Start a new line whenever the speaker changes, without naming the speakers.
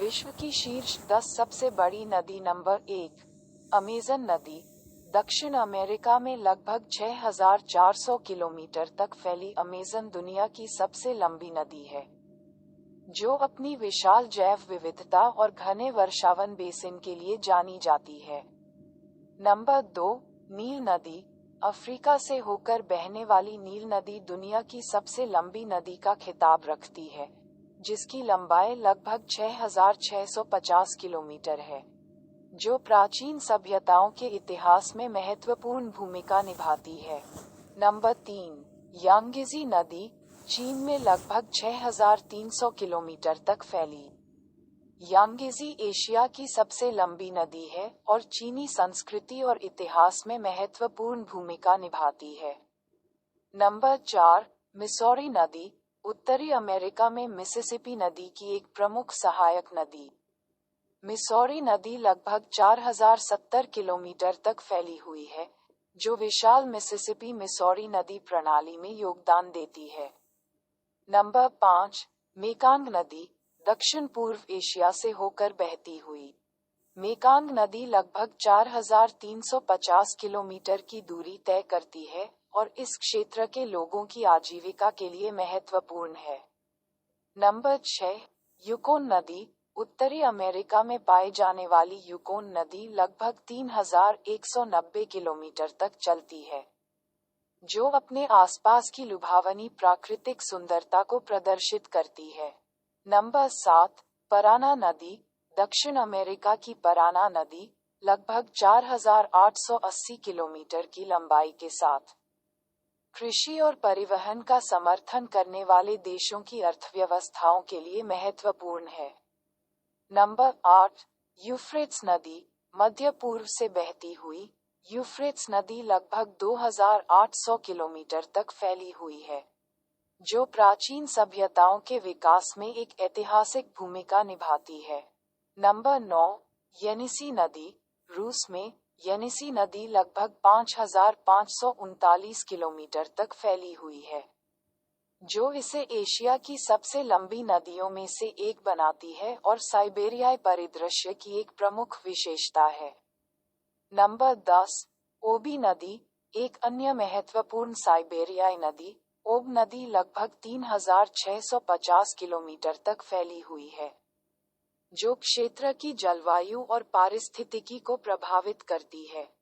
विश्व की शीर्ष 10 सबसे बड़ी नदी। नंबर 1, अमेज़न नदी। दक्षिण अमेरिका में लगभग 6,400 किलोमीटर तक फैली अमेज़न दुनिया की सबसे लंबी नदी है, जो अपनी विशाल जैव विविधता और घने वर्षावन बेसिन के लिए जानी जाती है। नंबर 2, नील नदी। अफ्रीका से होकर बहने वाली नील नदी दुनिया की सबसे लंबी नदी का खिताब रखती है, जिसकी लंबाई लगभग 6,650 किलोमीटर है, जो प्राचीन सभ्यताओं के इतिहास में महत्वपूर्ण भूमिका निभाती है। नंबर 3, यांगेज़ी नदी। चीन में लगभग 6,300 किलोमीटर तक फैली यांगेज़ी एशिया की सबसे लंबी नदी है और चीनी संस्कृति और इतिहास में महत्वपूर्ण भूमिका निभाती है। नंबर 4, मिसौरी नदी। उत्तरी अमेरिका में मिसिसिपी नदी की एक प्रमुख सहायक नदी। मिसौरी नदी लगभग 4,070 किलोमीटर तक फैली हुई है, जो विशाल मिसिसिपी मिसौरी नदी प्रणाली में योगदान देती है। नंबर 5, मेकांग नदी। दक्षिण पूर्व एशिया से होकर बहती हुई मेकांग नदी लगभग 4,350 किलोमीटर की दूरी तय करती है और इस क्षेत्र के लोगों की आजीविका के लिए महत्वपूर्ण है। नंबर 6, यूकोन नदी। उत्तरी अमेरिका में पाई जाने वाली यूकोन नदी लगभग 3,190 किलोमीटर तक चलती है, जो अपने आसपास की लुभावनी प्राकृतिक सुंदरता को प्रदर्शित करती है। नंबर 7, पराना नदी। दक्षिण अमेरिका की पराना नदी लगभग 4,880 किलोमीटर की लंबाई के साथ कृषि और परिवहन का समर्थन करने वाले देशों की अर्थव्यवस्थाओं के लिए महत्वपूर्ण है। नंबर 8, यूफ्रेट्स नदी। मध्य पूर्व से बहती हुई यूफ्रेट्स नदी लगभग 2,800 किलोमीटर तक फैली हुई है, जो प्राचीन सभ्यताओं के विकास में एक ऐतिहासिक भूमिका निभाती है। नंबर 9, येनिसी नदी। रूस में येनिसी नदी लगभग 5,539 किलोमीटर तक फैली हुई है, जो इसे एशिया की सबसे लंबी नदियों में से एक बनाती है और साइबेरियाई परिदृश्य की एक प्रमुख विशेषता है। नंबर 10, ओबी नदी। एक अन्य महत्वपूर्ण साइबेरियाई नदी, ओब नदी लगभग 3,650 किलोमीटर तक फैली हुई है, जो क्षेत्र की जलवायु और पारिस्थितिकी को प्रभावित करती है।